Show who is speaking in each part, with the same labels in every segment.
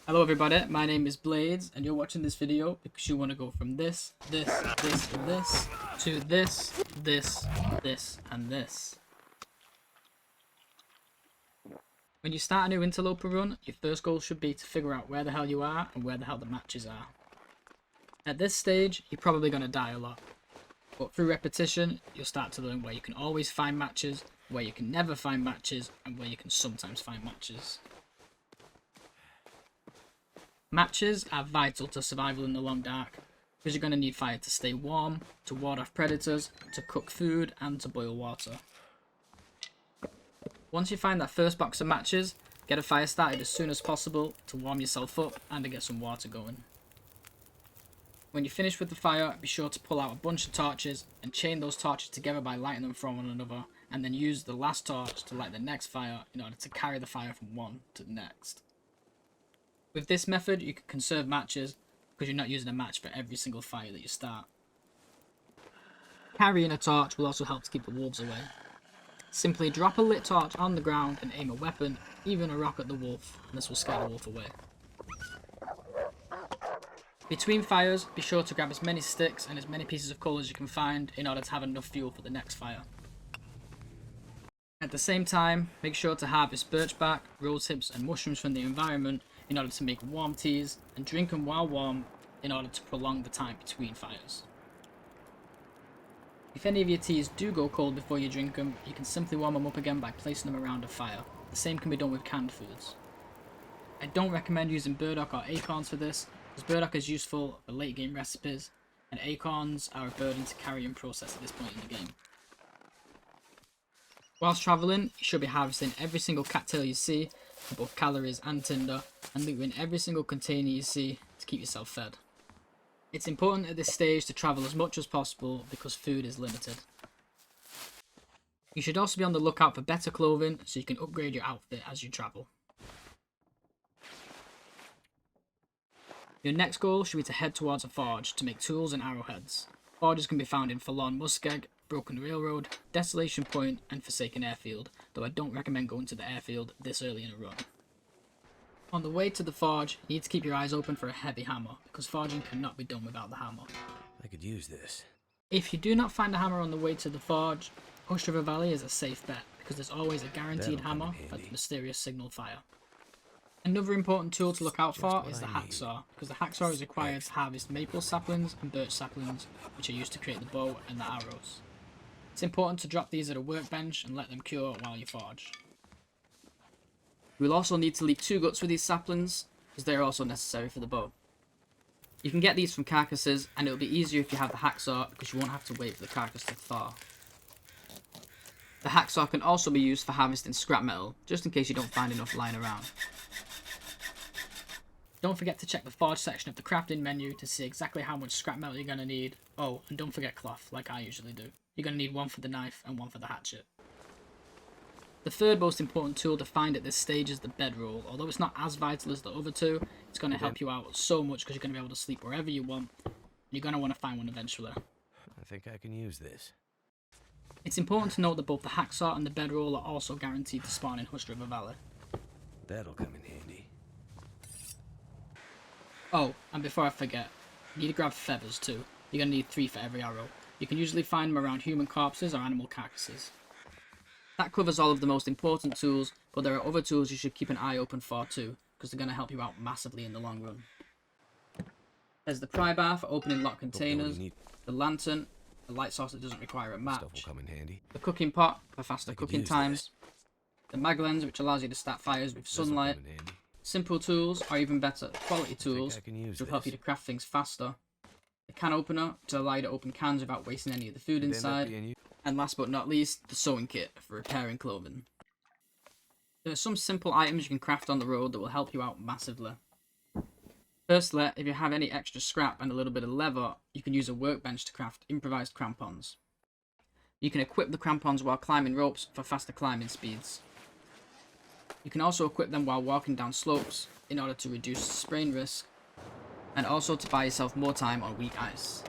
Speaker 1: Hello everybody, my name is Blades and you're watching this video because you want to go from this, and this, to this, and this. When you start a new interloper run, your first goal should be to figure out where the hell you are and where the hell the matches are. At this stage, you're probably going to die a lot, but through repetition, you'll start to learn where you can always find matches, where you can never find matches, and where you can sometimes find matches. Matches are vital to survival in the long dark, because you're going to need fire to stay warm, to ward off predators, to cook food, and to boil water. Once you find that first box of matches, get a fire started as soon as possible to warm yourself up and to get some water going. When you're finished with the fire, be sure to pull out a bunch of torches and chain those torches together by lighting them from one another, and then use the last torch to light the next fire in order to carry the fire from one to the next. With this method, you can conserve matches because you're not using a match for every single fire that you start. Carrying a torch will also help to keep the wolves away. Simply drop a lit torch on the ground and aim a weapon, even a rock, at the wolf, and this will scare the wolf away. Between fires, be sure to grab as many sticks and as many pieces of coal as you can find in order to have enough fuel for the next fire. At the same time, make sure to harvest birch bark, rose hips and mushrooms from the environment in order to make warm teas, and drink them while warm in order to prolong the time between fires. If any of your teas do go cold before you drink them, you can simply warm them up again by placing them around a fire. The same can be done with canned foods. I don't recommend using burdock or acorns for this, as burdock is useful for late game recipes, and acorns are a burden to carry and process at this point in the game. Whilst travelling, you should be harvesting every single cattail you see for both calories and tinder, and looting every single container you see to keep yourself fed. It's important at this stage to travel as much as possible because food is limited. You should also be on the lookout for better clothing so you can upgrade your outfit as you travel. Your next goal should be to head towards a forge to make tools and arrowheads. Forges can be found in Forlorn Muskeg, Broken Railroad, Desolation Point, and Forsaken Airfield, though I don't recommend going to the airfield this early in a run. On the way to the forge, you need to keep your eyes open for a heavy hammer, because forging cannot be done without the hammer.
Speaker 2: I could use this.
Speaker 1: If you do not find a hammer on the way to the forge, Hush River Valley is a safe bet, because there's always a guaranteed hammer for the mysterious signal fire. Another important tool to look out for is the hacksaw, because the hacksaw is required to harvest maple saplings and birch saplings, which are used to create the bow and the arrows. It's important to drop these at a workbench and let them cure while you forge. You will also need to leave 2 guts for these saplings, because they are also necessary for the bow. You can get these from carcasses, and it will be easier if you have the hacksaw, because you won't have to wait for the carcass to thaw. The hacksaw can also be used for harvesting scrap metal, just in case you don't find enough lying around. Don't forget to check the forge section of the crafting menu to see exactly how much scrap metal you're going to need. Oh, and don't forget cloth, like I usually do. You're going to need one for the knife and one for the hatchet. The third most important tool to find at this stage is the bedroll. Although it's not as vital as the other two, it's going to help you out so much because you're going to be able to sleep wherever you want. You're going to want to find one eventually.
Speaker 2: I think I can use this.
Speaker 1: It's important to note that both the hacksaw and the bedroll are also guaranteed to spawn in Hush River Valley.
Speaker 2: That'll come in handy.
Speaker 1: Oh, and before I forget, you need to grab feathers too. You're going to need 3 for every arrow. You can usually find them around human corpses or animal carcasses. That covers all of the most important tools, but there are other tools you should keep an eye open for too, because they're going to help you out massively in the long run. There's the pry bar for opening locked containers, the lantern, the light source that doesn't require a match,
Speaker 2: Stuff will come in handy.
Speaker 1: the cooking pot for faster cooking times, the mag lens which allows you to start fires with sunlight, simple tools, or even better, quality tools, which will help you to craft things faster, the can opener to allow you to open cans without wasting any of the food inside, and last but not least, the sewing kit for repairing clothing. There are some simple items you can craft on the road that will help you out massively. Firstly, if you have any extra scrap and a little bit of leather, you can use a workbench to craft improvised crampons. You can equip the crampons while climbing ropes for faster climbing speeds. You can also equip them while walking down slopes in order to reduce sprain risk, and also to buy yourself more time on weak ice.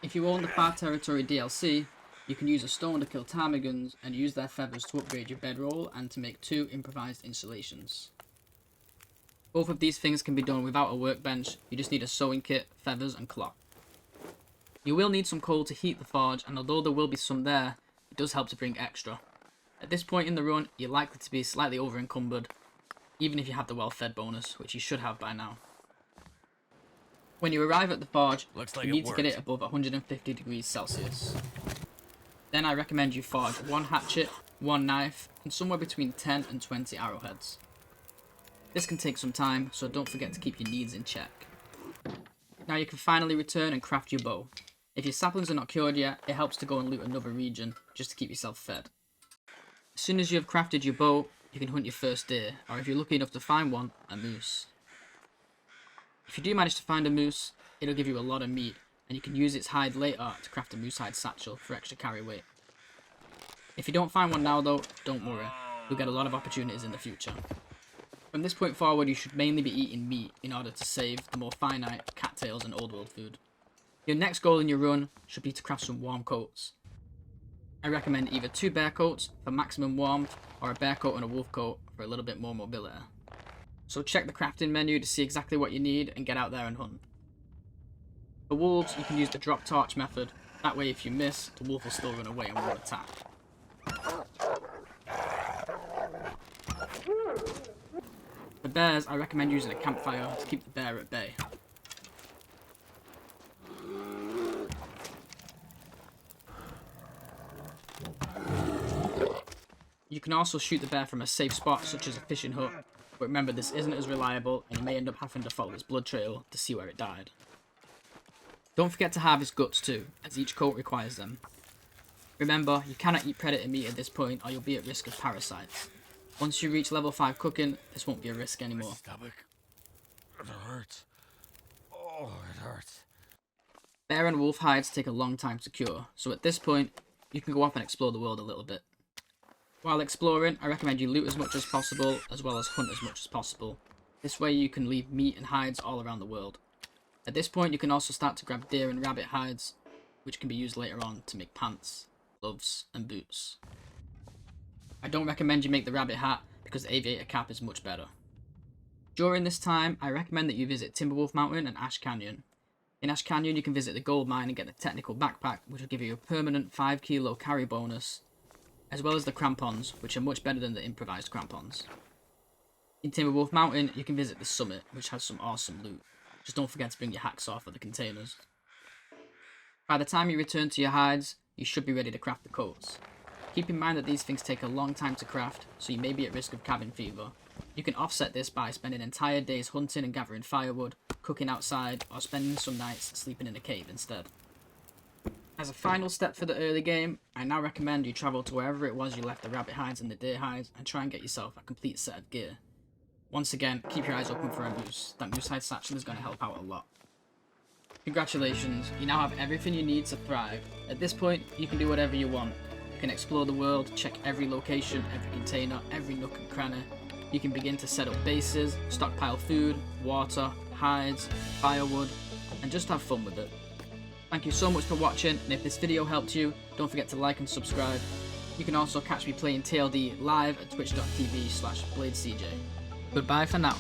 Speaker 1: If you own the Far Territory DLC, you can use a stone to kill ptarmigans and use their feathers to upgrade your bedroll and to make 2 improvised installations. Both of these things can be done without a workbench, you just need a sewing kit, feathers and cloth. You will need some coal to heat the forge, and although there will be some there, it does help to bring extra. At this point in the run, you're likely to be slightly over encumbered, even if you have the well-fed bonus, which you should have by now. When you arrive at the forge, you need to get it above 150 degrees Celsius. Then I recommend you forge 1 hatchet, 1 knife, and somewhere between 10 and 20 arrowheads. This can take some time, so don't forget to keep your needs in check. Now you can finally return and craft your bow. If your saplings are not cured yet, it helps to go and loot another region, just to keep yourself fed. As soon as you have crafted your bow, you can hunt your first deer, or if you're lucky enough to find one, a moose. If you do manage to find a moose, it'll give you a lot of meat, and you can use its hide later to craft a moose hide satchel for extra carry weight. If you don't find one now though, don't worry, you'll get a lot of opportunities in the future. From this point forward, you should mainly be eating meat in order to save the more finite cattails and old world food. Your next goal in your run should be to craft some warm coats. I recommend either 2 bear coats for maximum warmth, or a bear coat and a wolf coat for a little bit more mobility. So check the crafting menu to see exactly what you need and get out there and hunt. For wolves, you can use the drop torch method, that way if you miss, the wolf will still run away and won't attack. For bears, I recommend using a campfire to keep the bear at bay. You can also shoot the bear from a safe spot such as a fishing hut, but remember this isn't as reliable and you may end up having to follow its blood trail to see where it died. Don't forget to harvest guts too, as each coat requires them. Remember, you cannot eat predator meat at this point or you'll be at risk of parasites. Once you reach level 5 cooking, this won't be a risk anymore.
Speaker 2: My stomach. It hurts. Oh, it hurts.
Speaker 1: Bear and wolf hides take a long time to cure, so at this point, you can go off and explore the world a little bit. While exploring, I recommend you loot as much as possible, as well as hunt as much as possible. This way you can leave meat and hides all around the world. At this point, you can also start to grab deer and rabbit hides, which can be used later on to make pants, gloves, and boots. I don't recommend you make the rabbit hat, because the aviator cap is much better. During this time, I recommend that you visit Timberwolf Mountain and Ash Canyon. In Ash Canyon, you can visit the gold mine and get the technical backpack, which will give you a permanent 5 kilo carry bonus, as well as the crampons, which are much better than the improvised crampons. In Timberwolf Mountain, you can visit the summit, which has some awesome loot. Just don't forget to bring your hacksaw for the containers. By the time you return to your hides, you should be ready to craft the coats. Keep in mind that these things take a long time to craft, so you may be at risk of cabin fever. You can offset this by spending entire days hunting and gathering firewood, cooking outside, or spending some nights sleeping in a cave instead. As a final step for the early game, I now recommend you travel to wherever it was you left the rabbit hides and the deer hides and try and get yourself a complete set of gear. Once again, keep your eyes open for a moose. That moose hide satchel is going to help out a lot. Congratulations, you now have everything you need to thrive. At this point, you can do whatever you want. You can explore the world, check every location, every container, every nook and cranny. You can begin to set up bases, stockpile food, water, hides, firewood, and just have fun with it. Thank you so much for watching, and if this video helped you, don't forget to like and subscribe. You can also catch me playing TLD live at twitch.tv/BladeCJ. Goodbye for now.